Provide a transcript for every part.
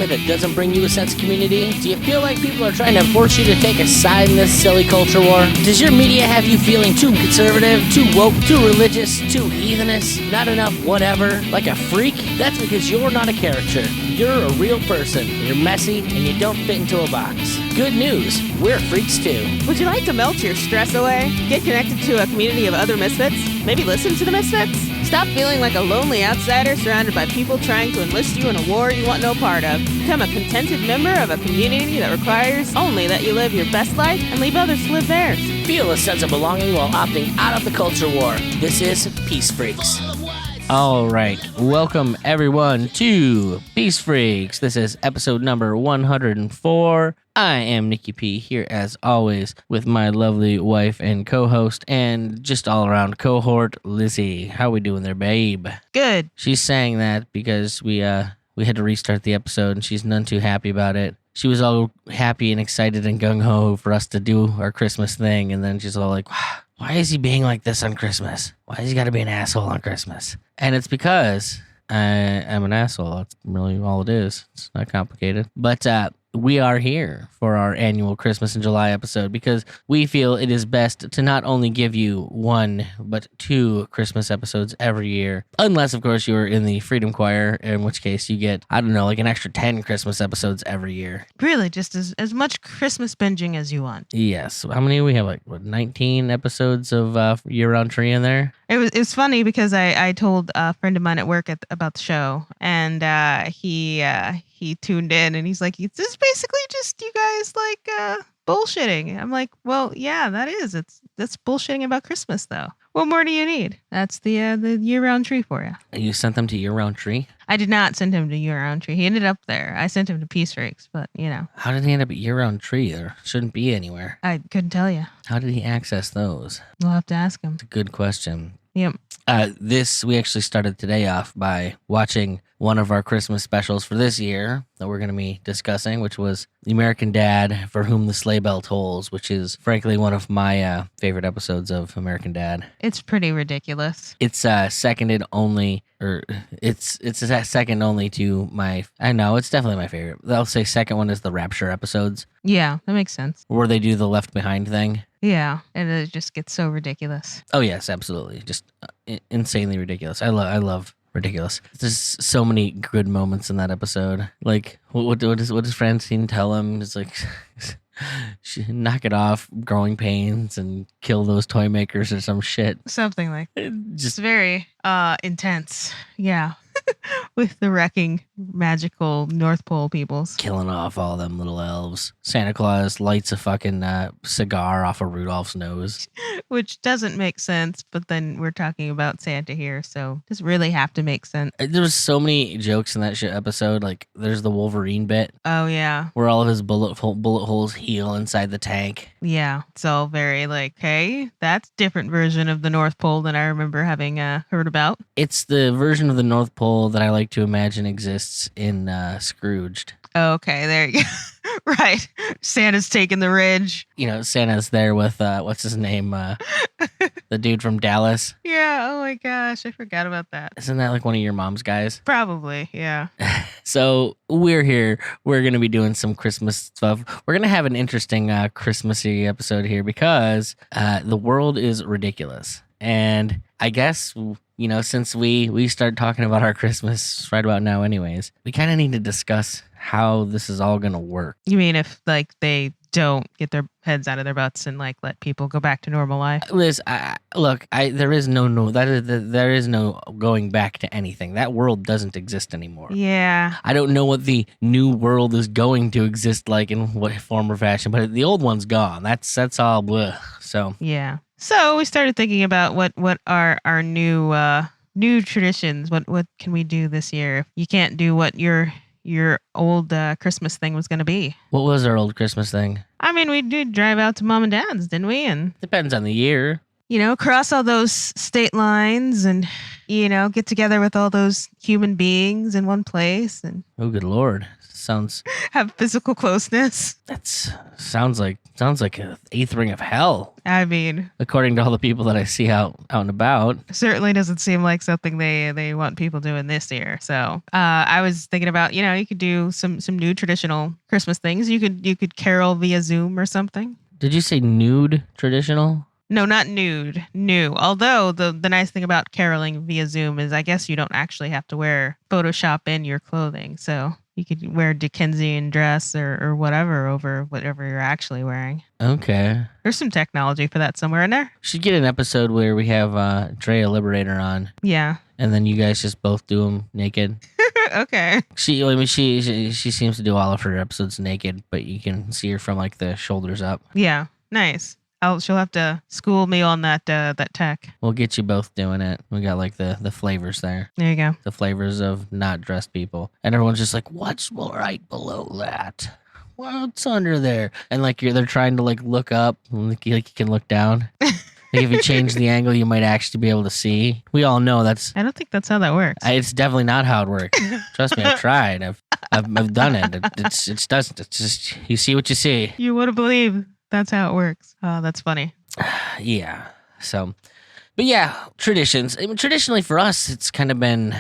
entertainment that doesn't bring you a sense of community? Do you feel like people are trying to force you to take a side in this silly culture war? Does your media have you feeling too conservative, too woke, too religious, too heathenish, not enough whatever, like a freak? That's because you're not a character. You're a real person. You're messy, and you don't fit into a box. Good news, we're freaks too. Would you like to melt your stress away? Get connected to a community of other misfits? Maybe listen to the misfits? Stop feeling like a lonely outsider surrounded by people trying to enlist you in a war you want no part of. Become a contented member of a community that requires only that you live your best life and leave others to live theirs. Feel a sense of belonging while opting out of the culture war. This is Peace Freaks. All right, welcome everyone to Peace Freaks. This is episode number 104. I am Nikki P, here as always with my lovely wife and co-host and just all-around cohort, Lizzie. How we doing there, babe? Good. She's saying that because we had to restart the episode and she's none too happy about it. She was all happy and excited and gung-ho for us to do our Christmas thing, and then she's all like, why is he being like this on Christmas? Why has he got to be an asshole on Christmas? And it's because I am an asshole. That's really all it is. It's not complicated. But we are here for our annual Christmas in July episode because we feel it is best to not only give you one, but two Christmas episodes every year. Unless, of course, you're in the Freedom Choir, in which case you get, I don't know, like an extra 10 Christmas episodes every year. Really, just as much Christmas binging as you want. Yes. How many? We have like, 19 episodes of Year-Round Tree in there? It was funny because I told a friend of mine at work about the show, and he tuned in and he's like, "Is this basically just you guys like bullshitting?" I'm like, "Well, yeah, that is. That's bullshitting about Christmas, though. What more do you need? That's the Year-Round Tree for you." You sent them to Year-Round Tree? I did not send him to Year-Round Tree. He ended up there. I sent him to Peace Freaks, but you know. How did he end up at Year-Round Tree? There shouldn't be anywhere. I couldn't tell you. How did he access those? We'll have to ask him. It's a good question. Yep. We actually started today off by watching one of our Christmas specials for this year that we're going to be discussing, which was The American Dad for Whom the Sleigh Bell Tolls, which is frankly one of my favorite episodes of American Dad. It's pretty ridiculous. It's seconded only, or it's second only to my, I know, it's definitely my favorite. I'll say second one is the Rapture episodes. Yeah, that makes sense. Where they do the Left Behind thing. Yeah, and it just gets so ridiculous. Oh yes, absolutely, just insanely ridiculous. I love ridiculous. There's so many good moments in that episode. Like, what does Francine tell him? It's like, knock it off, growing pains, and kill those toy makers or some shit. Something like Just very intense. Yeah. With the wrecking magical North Pole peoples. Killing off all them little elves. Santa Claus lights a fucking cigar off of Rudolph's nose. Which doesn't make sense, but then we're talking about Santa here, so does really have to make sense. There was so many jokes in that shit episode. Like, there's the Wolverine bit. Oh, yeah. Where all of his bullet holes heal inside the tank. Yeah. It's all very like, hey, that's a different version of the North Pole than I remember having heard about. It's the version of the North Pole that I like to imagine exists in Scrooged. Okay, there you go. Right. Santa's taking the ridge. You know, Santa's there with, what's his name? The dude from Dallas. Yeah, oh my gosh, I forgot about that. Isn't that like one of your mom's guys? Probably, yeah. So we're here. We're going to be doing some Christmas stuff. We're going to have an interesting Christmassy episode here because the world is ridiculous. And I guess, you know, since we start talking about our Christmas right about now anyways, we kind of need to discuss how this is all going to work. You mean if, like, they don't get their heads out of their butts and, like, let people go back to normal life? Liz, there is no going back to anything. That world doesn't exist anymore. Yeah. I don't know what the new world is going to exist like in what form or fashion, but the old one's gone. That's all blah. So yeah. So we started thinking about what are our new traditions. What can we do this year? You can't do what your old Christmas thing was going to be. What was our old Christmas thing? I mean, we did drive out to mom and dad's, didn't we? And depends on the year. cross all those state lines and, get together with all those human beings in one place and Oh, good Lord. Sounds have physical closeness. sounds like an eighth ring of hell, I mean, according to all the people that I see out and about. certainly doesn't seem like something they want people doing this year. So I was thinking about, you could do some new traditional Christmas things. You could carol via Zoom or something. Did you say nude traditional? No, not nude. New. Although the nice thing about caroling via Zoom is I guess you don't actually have to wear Photoshop in your clothing. So you could wear Dickensian dress or whatever over whatever you're actually wearing. Okay. There's some technology for that somewhere in there. Should get an episode where we have Drea Liberator on, Yeah. and then you guys just both do them naked. Okay. She seems to do all of her episodes naked, but you can see her from like the shoulders up. Yeah. Nice. She'll have to school me on that tech. We'll get you both doing it. We got like the flavors there. There you go. The flavors of not dressed people. And everyone's just like, what's right below that? What's under there? And like they're trying to like look up, like you can look down. Like if you change the angle, you might actually be able to see. We all know that's. I don't think that's how that works. It's definitely not how it works. Trust me, I've tried. I've done it. It doesn't. It's just you see what you see. You would have believed that's how it works. Oh, that's funny. Yeah. So, but yeah, traditions. I mean, traditionally for us, it's kind of been,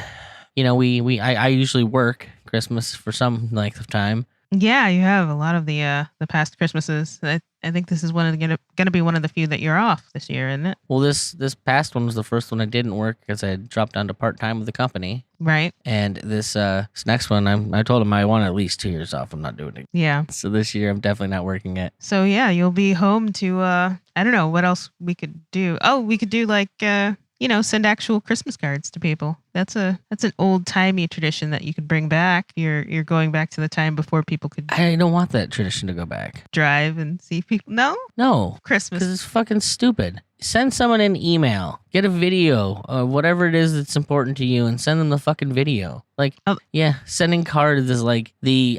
I usually work Christmas for some length of time. Yeah, you have a lot of the past Christmases. I think this is gonna be one of the few that you're off this year, isn't it? Well, this past one was the first one I didn't work because I had dropped down to part time with the company. Right. And this next one, I told him I want at least 2 years off. I'm not doing it. Yeah. So this year, I'm definitely not working it. So yeah, you'll be home to I don't know what else we could do. Oh, we could do like send actual Christmas cards to people. That's an old timey tradition that you could bring back. You're going back to the time before people could I don't want that tradition to go back. drive and see people. No, Because Christmas. it's fucking stupid. Send someone an email, get a video, whatever it is that's important to you, and send them the fucking video. Like, yeah, sending cards is like the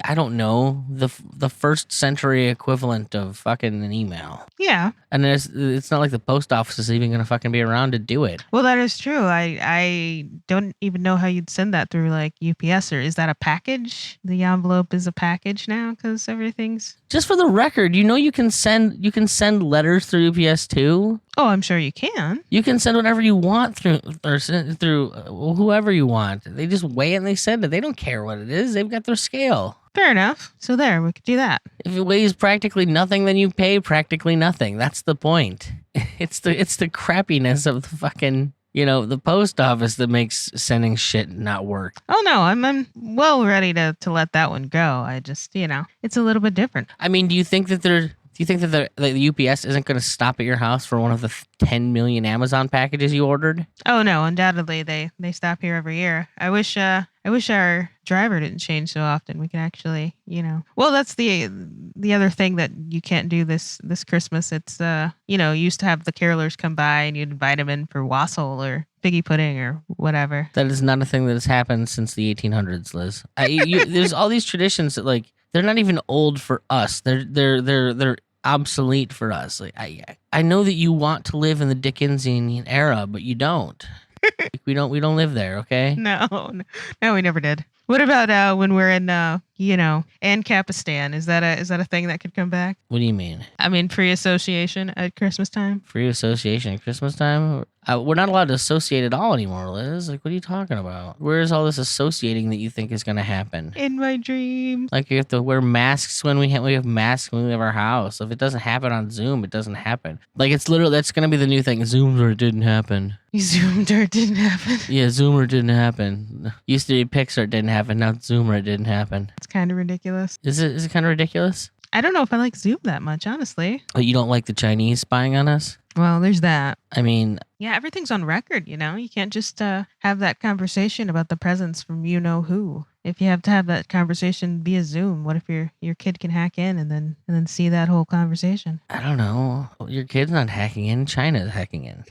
first century equivalent of fucking an email. Yeah. And it's not like the post office is even gonna fucking be around to do it. Well, that is true. I don't even know how you'd send that through like UPS, or is that a package? The envelope is a package now because everything's. Just for the record, you can send letters through UPS too. Oh, I'm sure you can. You can send whatever you want through whoever you want. They just weigh it and they send it. They don't care what it is. They've got their scale. Fair enough. So there, we could do that. If it weighs practically nothing, then you pay practically nothing. That's the point. It's the crappiness of the fucking the post office that makes sending shit not work. Oh no, I'm well ready to let that one go. I just it's a little bit different. I mean, do you think that the UPS isn't going to stop at your house for one of the 10 million Amazon packages you ordered? Oh no, undoubtedly they stop here every year. I wish our driver didn't change so often. We could actually, Well, that's the other thing that you can't do this Christmas. It's you used to have the carolers come by and you'd invite them in for wassail or figgy pudding or whatever. That is not a thing that has happened since the 1800s, Liz. There's all these traditions that like they're not even old for us. They're obsolete for us. Like I know that you want to live in the Dickensian era, but you don't. Like, we don't live there, okay? No, we never did. What about when we're in Ancapistan? Is that a thing that could come back? What do you mean? I mean, free association at Christmas time. Free association at Christmas time? We're not allowed to associate at all anymore, Liz. Like, what are you talking about? Where is all this associating that you think is going to happen? In my dreams. Like, you have to wear masks when we have masks when we leave our house. If it doesn't happen on Zoom, it doesn't happen. Like, it's literally, that's going to be the new thing. Zoom or it didn't happen. You zoomed or it didn't happen. Yeah, Zoom or it didn't happen. Used to be Pixar, it didn't happen. Now it's Zoom or it didn't happen. It's kind of ridiculous. Is it kind of ridiculous? I don't know if I like Zoom that much, honestly. Oh, you don't like the Chinese spying on us? Well, there's that. I mean... Yeah, everything's on record, You can't just have that conversation about the presents from you-know-who. If you have to have that conversation via Zoom, what if your kid can hack in and then see that whole conversation? I don't know. Your kid's not hacking in. China's hacking in.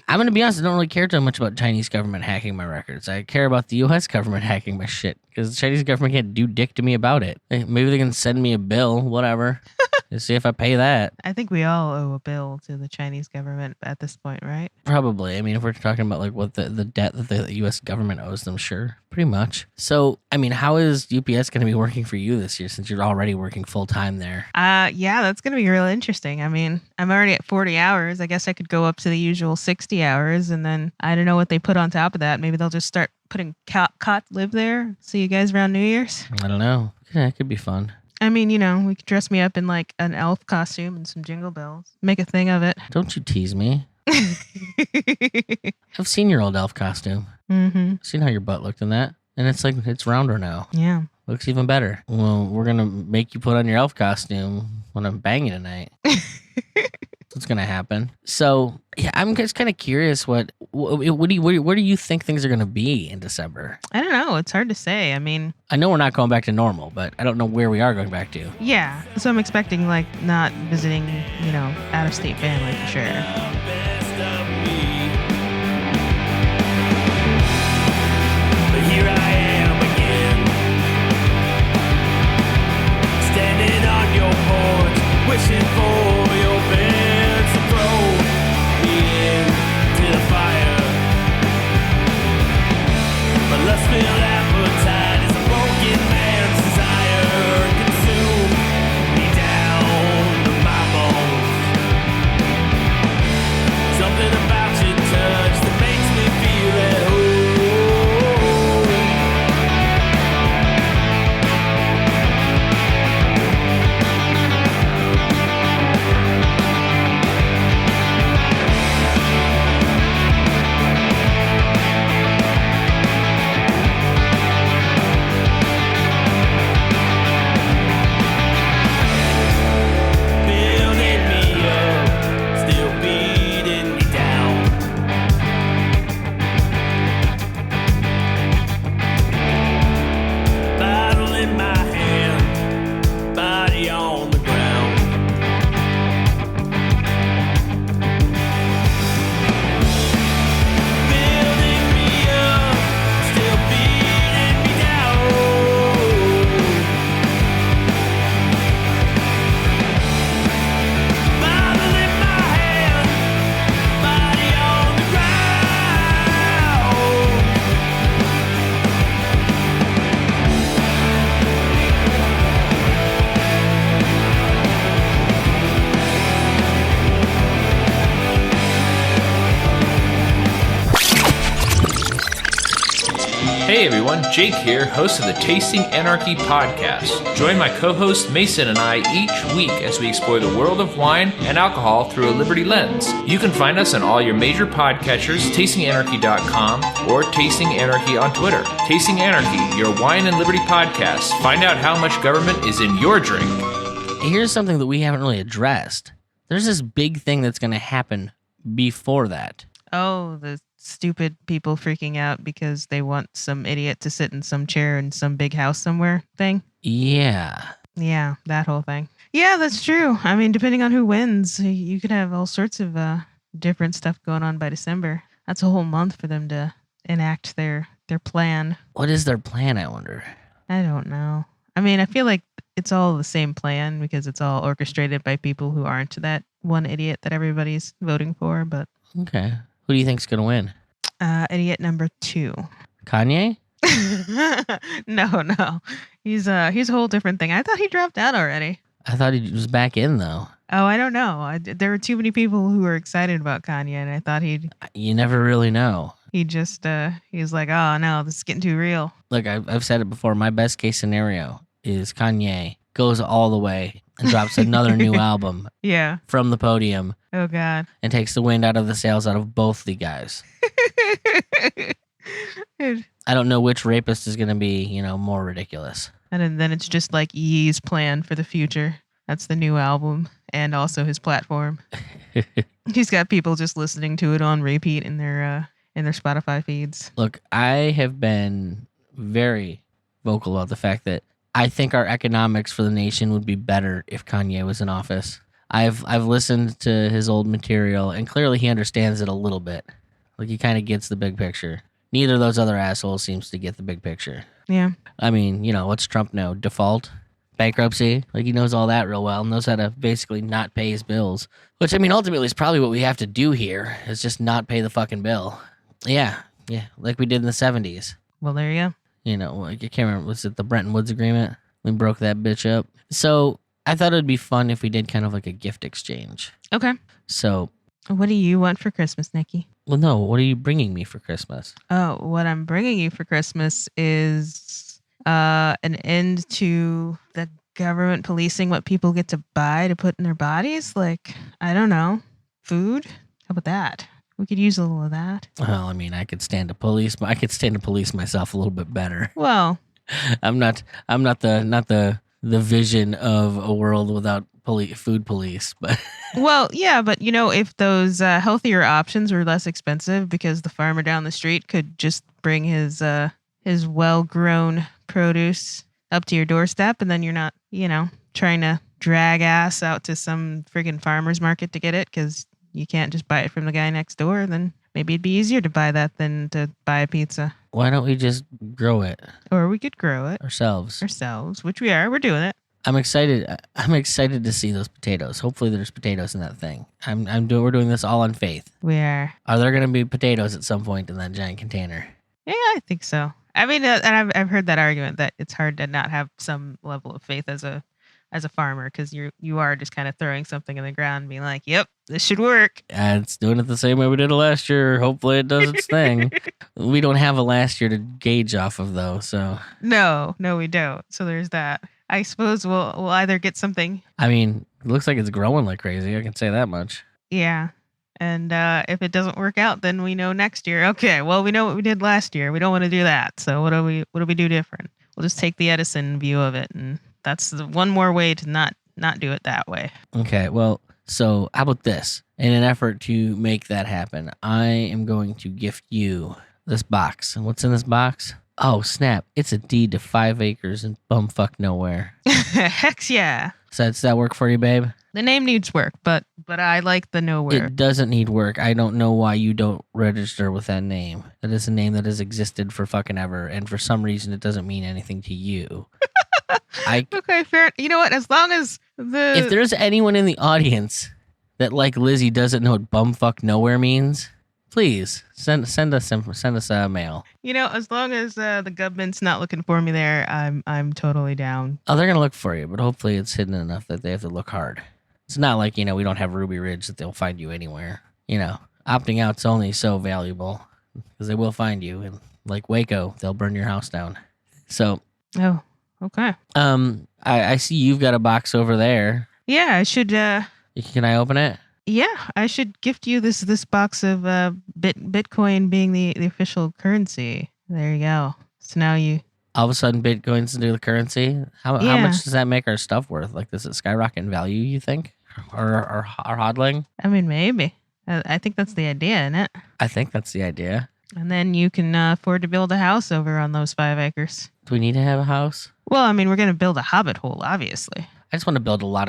I'm going to be honest, I don't really care too much about Chinese government hacking my records. I care about the U.S. government hacking my shit because the Chinese government can't do dick to me about it. Maybe they can send me a bill, whatever. See if I pay that. I think we all owe a bill to the Chinese government at this point, right? Probably. I mean, if we're talking about like what the debt that the U.S. government owes them, sure, pretty much. So, I mean, how is UPS going to be working for you this year since you're already working full time there? Yeah, that's going to be real interesting. I mean, I'm already at 40 hours. I guess I could go up to the usual 60 hours, and then I don't know what they put on top of that. Maybe they'll just start putting cot live there. See you guys around New Year's. I don't know. Yeah, it could be fun. I mean, we could dress me up in like an elf costume and some jingle bells. Make a thing of it. Don't you tease me. I've seen your old elf costume. Mm-hmm. Seen how your butt looked in that. And it's rounder now. Yeah. Looks even better. Well, we're going to make you put on your elf costume when I'm banging tonight. What's going to happen? So, yeah, I'm just kind of curious where do you think things are going to be in December? I don't know. It's hard to say. I mean, I know we're not going back to normal, but I don't know where we are going back to. yeah. So I'm expecting like not visiting, out of state family for sure. But here I am again, standing on your porch, wishing for your bed to throw me into the fire. My lust-filled appetite is a broken man's desire, consume me down to my bones. Something about your touch that makes me feel at home. Building me up, still beating me down. Bottle in my hand, body on the ground. Building me up, still beating me down. Bottle in my hand, body on the ground. Hey everyone, Jake here, host of the Tasting Anarchy podcast. Join my co-host Mason and I each week as we explore the world of wine and alcohol through a Liberty lens. You can find us on all your major podcatchers, tastinganarchy.com, or Tasting Anarchy on Twitter. Tasting Anarchy, your wine and liberty podcast. Find out how much government is in your drink. Here's something that we haven't really addressed. There's this big thing that's going to happen before that. Oh, the stupid people freaking out because they want some idiot to sit in some chair in some big house somewhere thing. Yeah. Yeah, that whole thing. Yeah, that's true. I mean, depending on who wins, you could have all sorts of different stuff going on by December. That's a whole month for them to enact their plan. What is their plan, I wonder? I don't know. I mean, I feel like it's all the same plan because it's all orchestrated by people who aren't that one idiot that everybody's voting for. But Okay. Who do you think's going to win? idiot number 2. Kanye? No. He's a whole different thing. I thought he dropped out already. I thought he was back in, though. Oh, I don't know. There were too many people who were excited about Kanye, and I thought You never really know. he was like, oh no, this is getting too real. Look, I've said it before. My best case scenario is Kanye goes all the way and drops another new album Yeah. from the podium Oh God. and takes the wind out of the sails out of both the guys. I don't know which rapist is going to be, more ridiculous. And then it's just like Yee's plan for the future. That's the new album and also his platform. He's got people just listening to it on repeat in their Spotify feeds. Look, I have been very vocal about the fact that I think our economics for the nation would be better if Kanye was in office. I've listened to his old material, and clearly he understands it a little bit. Like, he kind of gets the big picture. Neither of those other assholes seems to get the big picture. Yeah. I mean, what's Trump know? Default? bankruptcy. Like he knows all that real well, knows how to basically not pay his bills. Which I mean, ultimately is probably what we have to do here is just not pay the fucking bill. Yeah, like we did in the 70s. Well, there you go. You know, like I can't remember, was it the Bretton Woods Agreement? We broke that bitch up. So I thought it'd be fun if we did kind of like a gift exchange. Okay. So, What do you want for Christmas, Nikki? well, no, what are you bringing me for Christmas? Oh, what I'm bringing you for Christmas is an end to the government policing what people get to buy to put in their bodies. Like, I don't know, food. How about that? We could use a little of that. Well, I mean, I could stand to police, but I could stand to police myself a little bit better. Well, I'm not the vision of a world without food police, but well, yeah, but you know, if those healthier options were less expensive, because the farmer down the street could just bring his well-grown produce up to your doorstep, and then you're not, you know, trying to drag ass out to some friggin' farmer's market to get it, because you can't just buy it from the guy next door, then maybe it'd be easier to buy that than to buy a pizza. why don't we just grow it Or we could grow it ourselves? ourselves, which we are. We're doing it. I'm excited. I'm excited to see those potatoes. Hopefully, there's potatoes in that thing. We're doing this all on faith. We are. Are there going to be potatoes at some point in that giant container? Yeah, I think so. I mean, and I've heard that argument that it's hard to not have some level of faith as a farmer, because you are just kind of throwing something in the ground and being like, yep, this should work. It's doing it the same way we did it last year. Hopefully, it does its thing. We don't have a last year to gauge off of, though. So No, we don't. So there's that. I suppose we'll either get something. I mean, it looks like it's growing like crazy. I can say that much. Yeah. And if it doesn't work out, then we know next year. Okay, well, we know what we did last year. We don't want to do that. So what do we do different? We'll just take the Edison view of it, and that's the one more way to not do it that way. Okay, well, so how about this? In an effort to make that happen, I am going to gift you this box. And what's in this box? Oh, snap. It's a deed to 5 acres in bumfuck nowhere. Heck yeah. So does that work for you, babe? The name needs work, but I like the nowhere. It doesn't need work. I don't know why you don't register with that name. That is a name that has existed for fucking ever, and for some reason it doesn't mean anything to you. Okay, fair. You know what? As long as If there's anyone in the audience that, like Lizzie, doesn't know what bumfuck nowhere means, please send us a mail. you know, as long as the government's not looking for me there, I'm totally down. Oh, they're gonna look for you, but hopefully it's hidden enough that they have to look hard. It's not like, you know, we don't have Ruby Ridge that they'll find you anywhere. You know, opting out's only so valuable because they will find you, and like Waco, they'll burn your house down. So, Oh, okay. I see you've got a box over there. Yeah, I should. Can I open it? Yeah, I should gift you this box of Bitcoin being the official currency. There you go. So now you. All of a sudden, Bitcoin's the new currency. How Yeah. much does that make our stuff worth? Like, does it skyrocket in value, you think? Or hodling? I mean, maybe. I think that's the idea, isn't it? I think that's the idea. And then you can afford to build a house over on those 5 acres. Do we need to have a house? Well, I mean, we're gonna build a hobbit hole, obviously. I just want to build a lot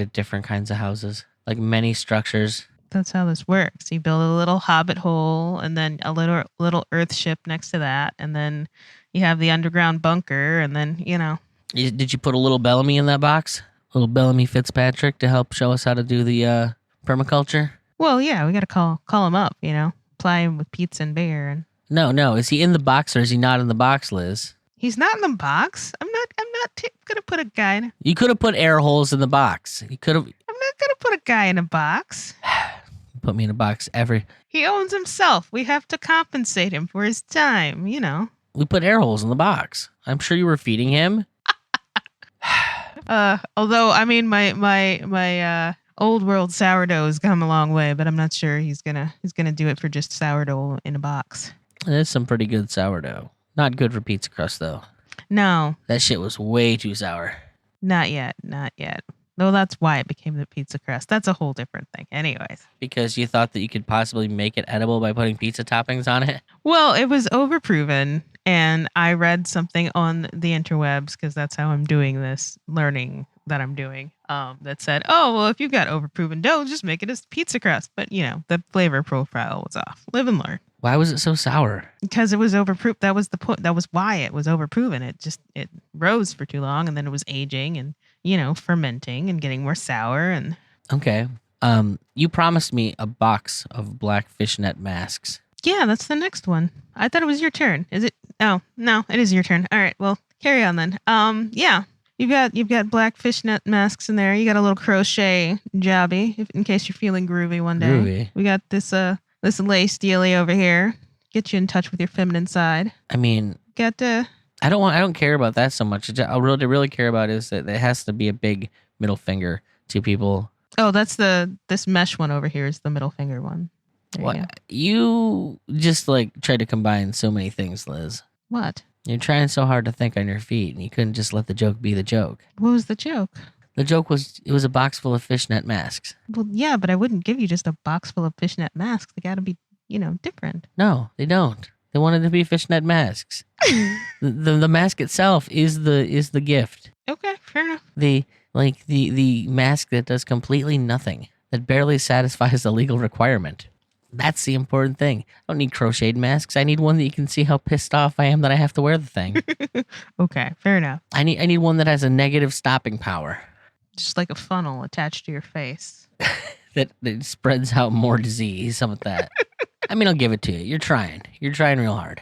of different kinds of houses, like many structures. That's how this works. You build a little hobbit hole, and then a little earth ship next to that, and then you have the underground bunker, and then Did you put a little Bellamy in that box? Little Bellamy Fitzpatrick to help show us how to do the permaculture? Well, yeah, we got to call him up, apply him with pizza and beer, and No. Is he in the box or is he not in the box, Liz? he's not in the box. I'm not gonna put a guy. You could have put air holes in the box. You could have I'm not gonna put a guy in a box. put me in a box He owns himself. We have to compensate him for his time. We put air holes in the box. I'm sure you were feeding him. Although I mean, my old world sourdough has come a long way, but I'm not sure he's gonna do it for just sourdough in a box. There's some pretty good sourdough. Not good for pizza crust, though. No, That shit was way too sour. not yet. Though that's why it became the pizza crust. That's a whole different thing. Anyways. Because you thought that you could possibly make it edible by putting pizza toppings on it? Well, it was overproven, and I read something on the interwebs, because that's how I'm doing this learning that I'm doing, that said, oh, well, if you've got overproven dough, just make it as pizza crust. But, the flavor profile was off. Live and learn. Why was it so sour? Because it was overproof. That was the point. That was why it was overproven. It rose for too long, and then it was aging and fermenting and getting more sour. And Okay. You promised me a box of black fishnet masks. yeah, that's the next one. I thought it was your turn. Is it? Oh no, it is your turn. All right. Well, carry on then. Yeah. You've got black fishnet masks in there. You got a little crochet jobby in case you're feeling groovy one day. Groovy. We got this lace dealy over here. Get you in touch with your feminine side. I mean, Got I don't care about that so much. I really care about is that it has to be a big middle finger to people. oh, that's this mesh one over here is the middle finger one. There you go. You just like try to combine so many things, Liz. What? You're trying so hard to think on your feet, and you couldn't just let the joke be the joke. What was the joke? The joke was it was a box full of fishnet masks. Well, yeah, but I wouldn't give you just a box full of fishnet masks. They got to be, different. No, they don't. They wanted to be fishnet masks. the mask itself is the gift. Okay, fair enough. The mask that does completely nothing, that barely satisfies the legal requirement. That's the important thing. I don't need crocheted masks. I need one that you can see how pissed off I am that I have to wear the thing. Okay, fair enough. I need one that has a negative stopping power Just like a funnel attached to your face. that spreads out more disease. Some of that. I mean, I'll give it to you. You're trying. You're trying real hard.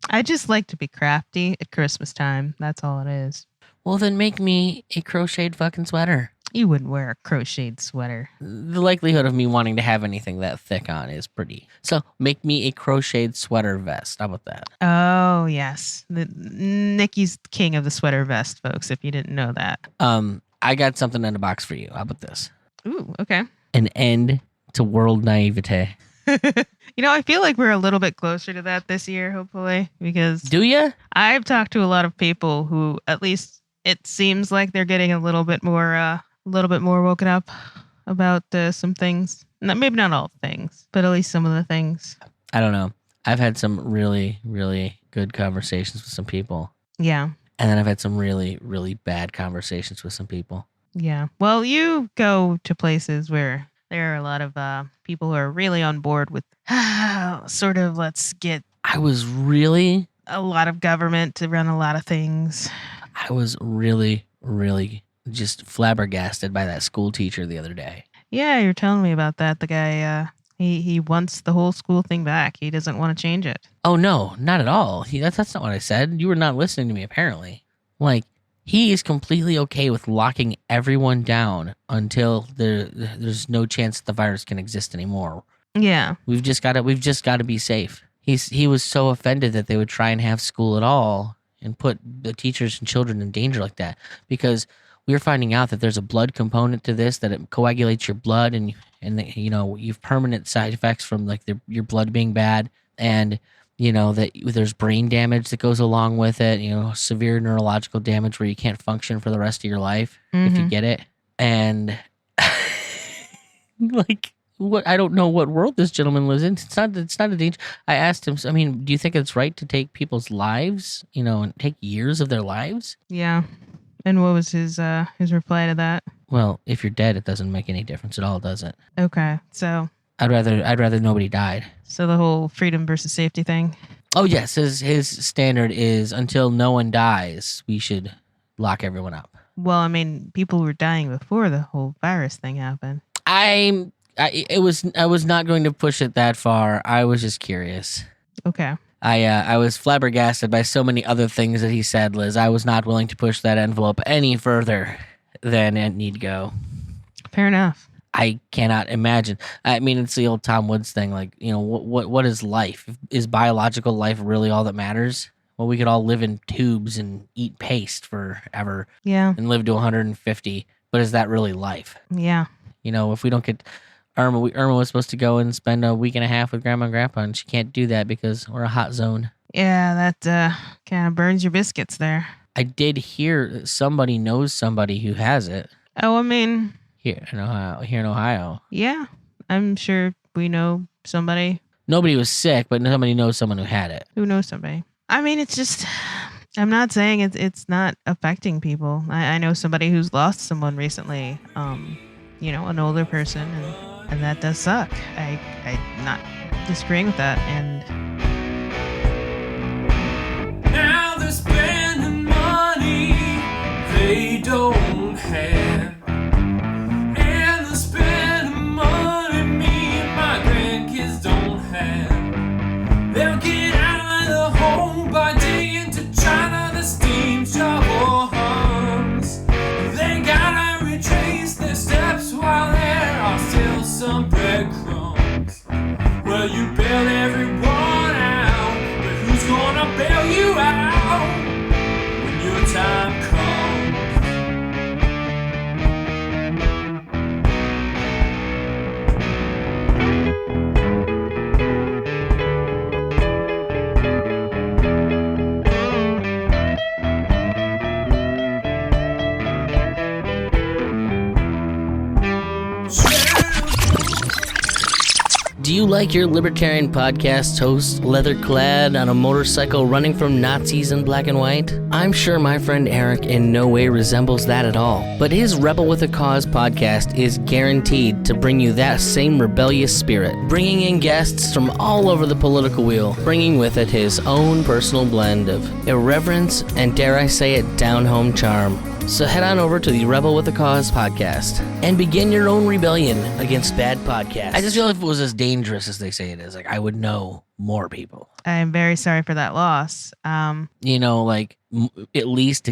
I just like to be crafty at Christmas time. That's all it is. Well, then make me a crocheted fucking sweater. You wouldn't wear a crocheted sweater. The likelihood of me wanting to have anything that thick on is pretty. So make me a crocheted sweater vest. How about that? Oh, yes. Nikki's king of the sweater vest, folks, if you didn't know that. I got something in a box for you. How about this? Ooh, okay. An end to world naivete. I feel like we're a little bit closer to that this year, hopefully, because Do ya? I've talked to a lot of people who, at least it seems like they're getting a little bit more woken up about some things. Maybe not all things, but at least some of the things. I don't know. I've had some really, really good conversations with some people. Yeah. And then I've had some really, really bad conversations with some people. Yeah. Well, you go to places where there are a lot of people who are really on board with sort of let's get I was really a lot of government to run a lot of things. I was really, really just flabbergasted by that school teacher the other day. Yeah, you're telling me about that. The guy, he wants the whole school thing back. He doesn't want to change it. Oh, no, not at all. That's not what I said. You were not listening to me, apparently. Like, he is completely okay with locking everyone down until there's no chance that the virus can exist anymore. Yeah. We've just got to be safe. He was so offended that they would try and have school at all and put the teachers and children in danger like that, because we're finding out that there's a blood component to this, that it coagulates your blood and you've permanent side effects from like your blood being bad, and that there's brain damage that goes along with it, severe neurological damage where you can't function for the rest of your life if you get it. And like, what, I don't know what world this gentleman lives in. It's not a danger. I asked him, I mean, do you think it's right to take people's lives, and take years of their lives? Yeah. And what was his reply to that? Well, if you're dead, it doesn't make any difference at all, does it? Okay. So I'd rather nobody died. So the whole freedom versus safety thing. Oh yes, his standard is until no one dies, we should lock everyone up. Well, I mean, people were dying before the whole virus thing happened. I was not going to push it that far. I was just curious. Okay. I was flabbergasted by so many other things that he said, Liz. I was not willing to push that envelope any further than it need go. Fair enough. I cannot imagine. I mean, it's the old Tom Woods thing. Like, what is life? Is biological life really all that matters? Well, we could all live in tubes and eat paste forever. Yeah. And live to 150. But is that really life? Yeah. If we don't get Irma was supposed to go and spend a week and a half with Grandma and Grandpa, and she can't do that because we're a hot zone. Yeah, that kind of burns your biscuits there. I did hear that somebody knows somebody who has it. Oh, I mean, Here in Ohio. yeah, I'm sure we know somebody. Nobody was sick, but somebody knows someone who had it. Who knows somebody? I mean, it's just, I'm not saying it's not affecting people. I know somebody who's lost someone recently, an older person, and that does suck. I'm not disagreeing with that. And Now they're spending money they don't have. And they're spending money me and my grandkids don't have. They'll get out of the home by day into China, the steam shovel hums. They gotta retrace their steps while there are still some breadcrumbs. Well, you bailed everyone out, but who's gonna bail you out when your time comes? Do you like your libertarian podcast host leather-clad on a motorcycle running from Nazis in black and white? I'm sure my friend Eric in no way resembles that at all, but his Rebel with a Cause podcast is guaranteed to bring you that same rebellious spirit, bringing in guests from all over the political wheel, bringing with it his own personal blend of irreverence and, dare I say it, down-home charm. So head on over to the Rebel with a Cause podcast and begin your own rebellion against bad podcasts. I just feel if it was as dangerous as they say it is, like I would know more people. I'm very sorry for that loss. You know, like at least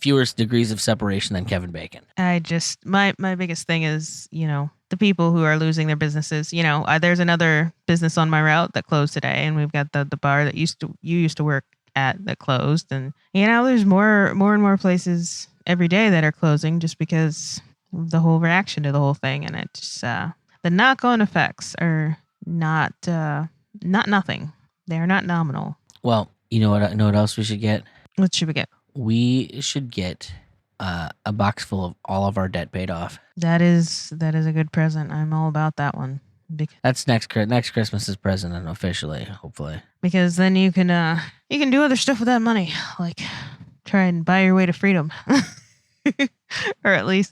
fewer degrees of separation than Kevin Bacon. I just my biggest thing is, the people who are losing their businesses. There's another business on my route that closed today, and we've got the bar that you used to work at that closed, and there's more and more places every day that are closing just because of the whole reaction to the whole thing, and it's the knock-on effects are not nothing. They are not nominal. Well, you know what else we should get? What should we get? We should get a box full of all of our debt paid off. That is a good present. I'm all about that one. That's next Christmas's present, unofficially, hopefully. Because then you can do other stuff with that money, like try and buy your way to freedom, or at least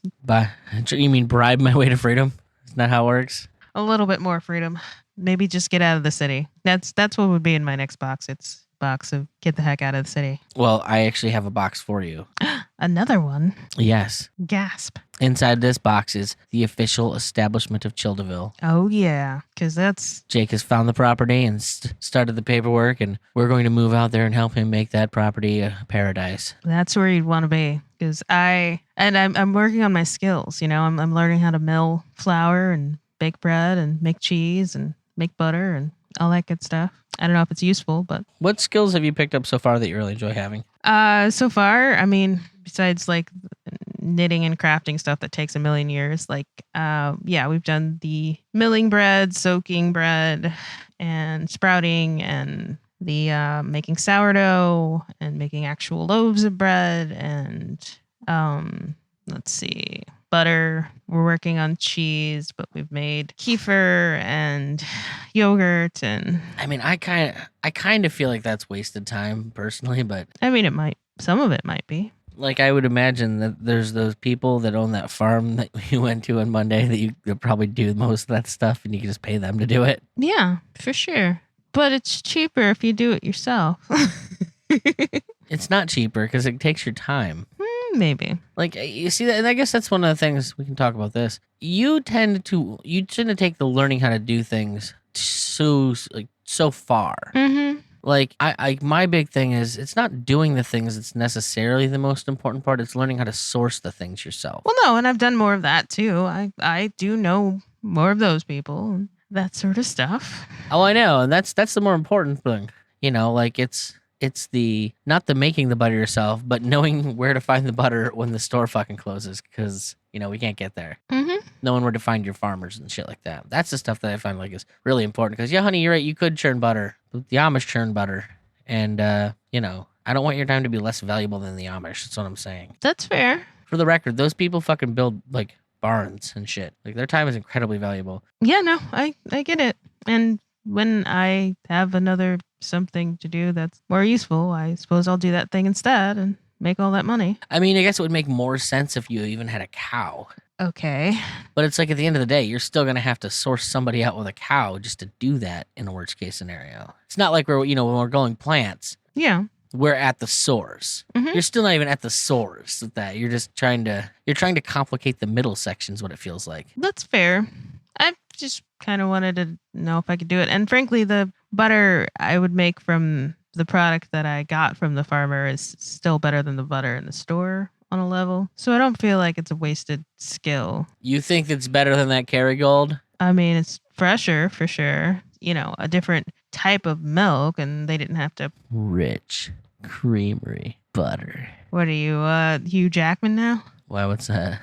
You mean bribe my way to freedom? Isn't that how it works? a little bit more freedom. Maybe just get out of the city. That's what would be in my next box. It's a box of get the heck out of the city. Well, I actually have a box for you. Another one. Yes. Gasp. Inside this box is the official establishment of Childeville. Oh yeah, because that's Jake has found the property and started the paperwork, and we're going to move out there and help him make that property a paradise. where you'd want to be. Because I'm working on my skills. I'm learning how to mill flour and bake bread and make cheese and make butter and all that good stuff. I don't know if it's useful, but What skills have you picked up so far that you really enjoy having? so far, besides like knitting and crafting stuff that takes a million years, we've done the milling bread, soaking bread, and sprouting, and the making sourdough and making actual loaves of bread, and let's see, butter. We're working on cheese, but we've made kefir and yogurt, and I kind of feel like that's wasted time personally, but some of it might be. like I would imagine that there's those people that own that farm that you went to on Monday that you could probably do most of that stuff, and you can just pay them to do it. Yeah, for sure. But it's cheaper if you do it yourself. It's not cheaper because it takes your time. Maybe. Like you see that, and I guess that's one of the things we can talk about. This you tend to take the learning how to do things so far. Mm-hmm. Like my big thing is it's not doing the things that's necessarily the most important part. It's learning how to source the things yourself. Well, no, and I've done more of that too. I do know more of those people and that sort of stuff. Oh, I know, and that's the more important thing. Like it's the not the making the butter yourself, but knowing where to find the butter when the store fucking closes, because we can't get there. Mm-hmm. Knowing where to find your farmers and shit like that. That's the stuff that I find like is really important. Because yeah, honey, you're right. You could churn butter. But the Amish churn butter, and I don't want your time to be less valuable than the Amish. That's what I'm saying. That's fair. For the record, those people fucking build like barns and shit. Like their time is incredibly valuable. Yeah, no, I get it. And when I have another something to do that's more useful, I suppose I'll do that thing instead and make all that money. I mean, I guess it would make more sense if you even had a cow. Okay. But it's like at the end of the day, you're still going to have to source somebody out with a cow just to do that in a worst case scenario. It's not like when we're going plants, Yeah. we're at the source. Mhm. You're still not even at the source of that. You're just trying to complicate the middle sections, what it feels like. That's fair. I just kind of wanted to know if I could do it. And frankly, the butter I would make from the product that I got from the farmer is still better than the butter in the store on a level. So I don't feel like it's a wasted skill. You think it's better than that Kerrygold? I mean, it's fresher for sure. A different type of milk, and they didn't have to. Rich, creamery, butter. What are you, Hugh Jackman now? Why, what's that?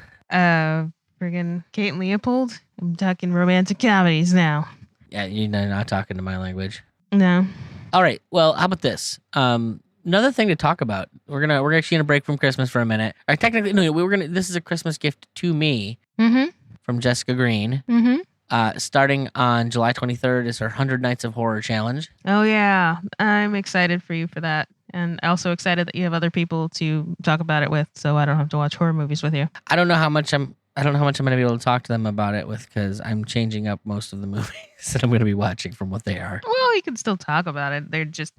Friggin' Kate Leopold? I'm talking romantic comedies now. Yeah, you're not talking to my language. No. All right. Well, how about this? Another thing to talk about. We're actually gonna break from Christmas for a minute. Or technically, no, this is a Christmas gift to me Mm-hmm. from Jessica Green. Mm-hmm. Starting on July 23rd is her 100 Nights of Horror challenge. Oh, yeah. I'm excited for you for that. And also excited that you have other people to talk about it with, so I don't have to watch horror movies with you. I don't know how much I'm gonna be able to talk to them about it with, because I'm changing up most of the movies that I'm gonna be watching from what they are. Well, you can still talk about it. They just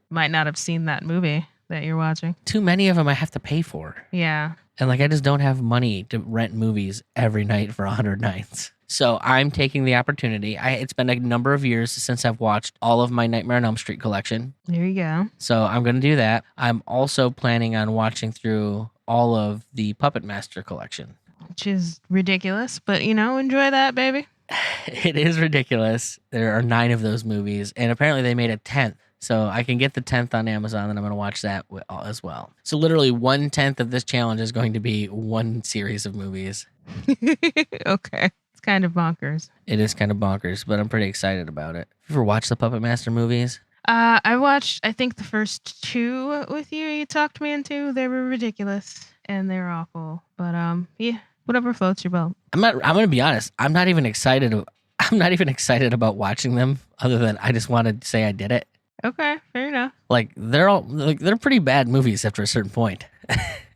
might not have seen that movie that you're watching. Too many of them I have to pay for. Yeah. And I just don't have money to rent movies every night for 100 nights. So I'm taking the opportunity. It's been a number of years since I've watched all of my Nightmare on Elm Street collection. There you go. So I'm going to do that. I'm also planning on watching through all of the Puppet Master collection. Which is ridiculous, but enjoy that, baby. It is ridiculous. There are 9 of those movies, and apparently they made a 10th. So I can get the 10th on Amazon, and I'm going to watch that as well. So literally 1/10 of this challenge is going to be one series of movies. Okay. It's kind of bonkers. It is kind of bonkers, but I'm pretty excited about it. You ever watched the Puppet Master movies? I watched, I think, the first 2 with you. You talked me into. They were ridiculous, and they're awful. But, yeah, whatever floats your boat. I'm going to be honest. I'm not even excited about watching them, other than I just want to say I did it. Okay, fair enough. They're pretty bad movies after a certain point.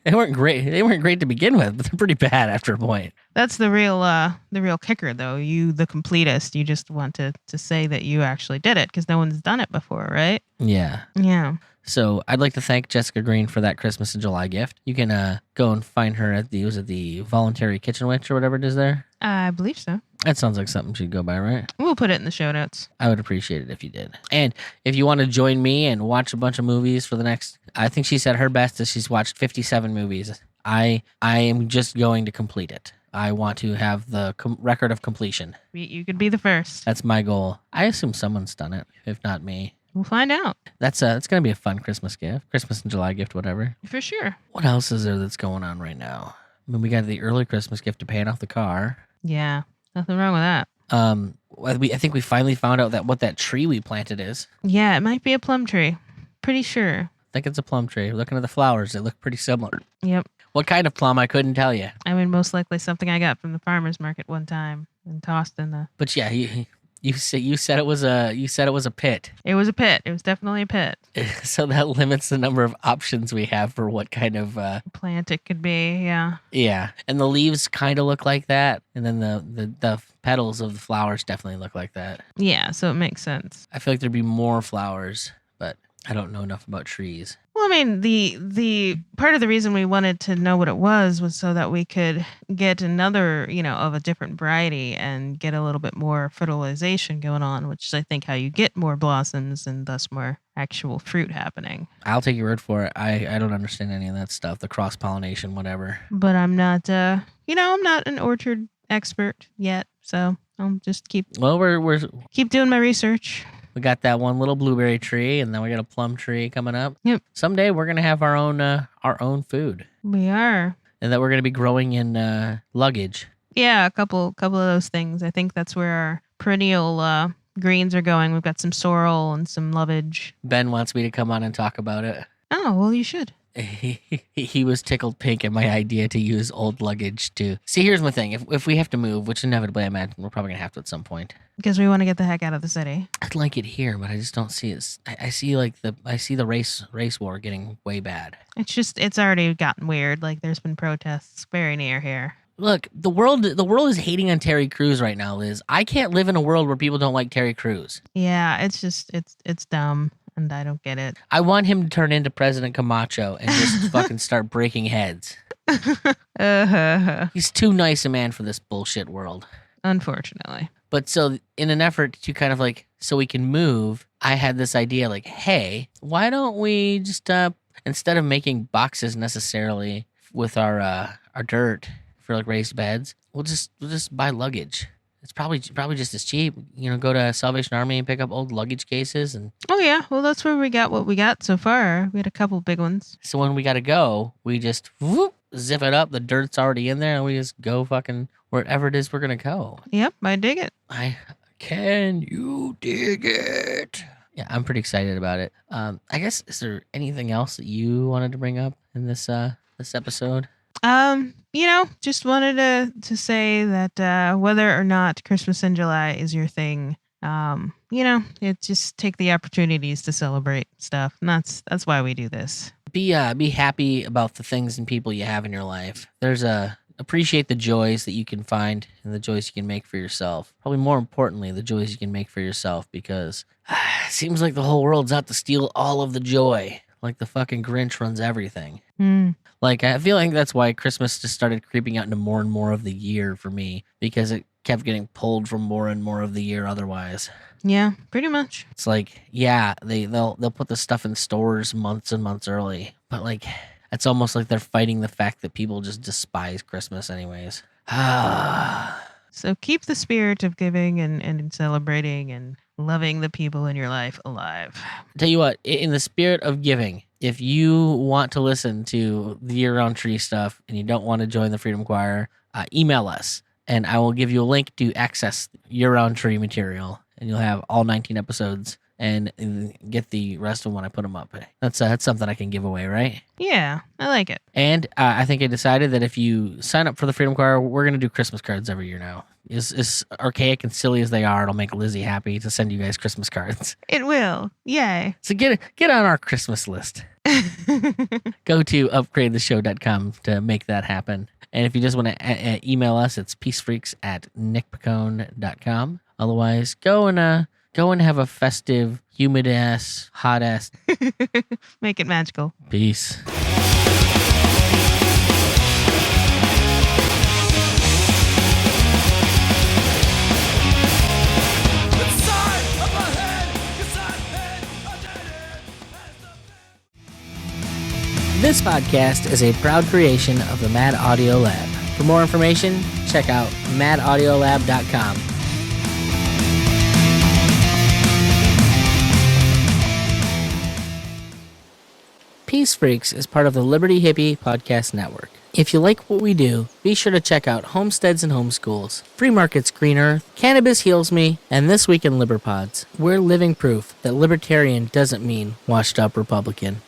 They weren't great. They weren't great to begin with, but they're pretty bad after a point. That's the real kicker, though. You, the completist, you just want to say that you actually did it because no one's done it before, right? Yeah. Yeah. So I'd like to thank Jessica Green for that Christmas in July gift. You can go and find her at the Voluntary Kitchen Witch or whatever it is there. I believe so. That sounds like something she'd go by, right? We'll put it in the show notes. I would appreciate it if you did. And if you want to join me and watch a bunch of movies for the next, I think she said her best is she's watched 57 movies. I am just going to complete it. I want to have the record of completion. You could be the first. That's my goal. I assume someone's done it, if not me. We'll find out. It's going to be a fun Christmas gift. Christmas and July gift, whatever. For sure. What else is there that's going on right now? I mean, we got the early Christmas gift of paying off the car. Yeah. Nothing wrong with that. I think we finally found out what that tree we planted is. Yeah, it might be a plum tree. Pretty sure. I think it's a plum tree. Looking at the flowers, they look pretty similar. Yep. What kind of plum? I couldn't tell you. I mean, most likely something I got from the farmer's market one time and tossed in the. But yeah, you said it was a pit. It was a pit. It was definitely a pit. So that limits the number of options we have for what kind of Plant it could be. Yeah. Yeah, and the leaves kind of look like that, and then the petals of the flowers definitely look like that. Yeah. So it makes sense. I feel like there'd be more flowers, but I don't know enough about trees. Well, I mean, the part of the reason we wanted to know what it was so that we could get another, of a different variety and get a little bit more fertilization going on, which is, I think, how you get more blossoms and thus more actual fruit happening. I'll take your word for it. I don't understand any of that stuff, the cross-pollination, whatever. But I'm not, I'm not an orchard expert yet, so I'll just keep doing my research. We got that one little blueberry tree, and then we got a plum tree coming up. Yep. Someday we're gonna have our own food, We are. and that we're gonna be growing in luggage. Yeah, a couple of those things. I think that's where our perennial greens are going. We've got some sorrel and some lovage. Ben wants me to come on and talk about it. Oh, well, you should. He was tickled pink at my idea to use old luggage to see. Here's my thing: if we have to move, which inevitably I imagine we're probably gonna have to at some point, Because we want to get the heck out of the city. I'd like it here, but I just don't see it. I see the race war getting way bad. It's already gotten weird. Like, there's been protests very near here. Look, the world is hating on Terry Crews right now, Liz. I can't live in a world where people don't like Terry Crews. Yeah, it's just it's dumb, and I don't get it. I want him to turn into President Camacho and just fucking start breaking heads. He's too nice a man for this bullshit world. Unfortunately. But so in an effort to kind of like, so we can move, I had this idea like, hey, why don't we just, instead of making boxes necessarily with our dirt for like raised beds, we'll just buy luggage. It's probably just as cheap. You know, go to Salvation Army and pick up old luggage cases. And Oh yeah, well that's where we got what we got so far. We had a couple big ones. so when we got to go, we just whoop, zip it up. The dirt's already in there and we just go fucking wherever it is we're going to go. Yep, I dig it. Can you dig it? Yeah, I'm pretty excited about it. I guess, is there anything else that you wanted to bring up in this episode? Just wanted to say that whether or not Christmas in July is your thing, it just take the opportunities to celebrate stuff. And that's why we do this. Be happy about the things and people you have in your life. Appreciate the joys that you can find and the joys you can make for yourself. Probably more importantly, the joys you can make for yourself, because it seems like the whole world's out to steal all of the joy. Like the fucking Grinch runs everything. Like, I feel like that's why Christmas just started creeping out into more and more of the year for me, because it kept getting pulled from more and more of the year otherwise. Yeah, pretty much. It's like, yeah, they'll put the stuff in stores months and months early, but like, it's almost like they're fighting the fact that people just despise Christmas anyways. So keep the spirit of giving and celebrating and loving the people in your life alive. Tell you what, in the spirit of giving, if you want to listen to the year-round tree stuff and you don't want to join the Freedom Choir, email us, and I will give you a link to access year-round tree material, and you'll have all 19 episodes and get the rest of them when I put them up. That's something I can give away, right? Yeah, I like it. And I think I decided that if you sign up for the Freedom Choir, we're going to do Christmas cards every year now. As archaic and silly as they are, it'll make Lizzie happy to send you guys Christmas cards. It will. Yay. So get on our Christmas list. Go to upgradetheshow.com to make that happen. And if you just want to email us, it's peacefreaks@nickpicone.com. Otherwise, go and have a festive, humid-ass, hot-ass. Make it magical. Peace. This podcast is a proud creation of the Mad Audio Lab. For more information, check out madaudiolab.com. Peace Freqs is part of the Liberty Hippie Podcast Network. If you like what we do, be sure to check out Homesteads and Homeschools, Free Markets Green Earth, Cannabis Heals Me, and This Week in Liberpods. We're living proof that libertarian doesn't mean washed up Republican.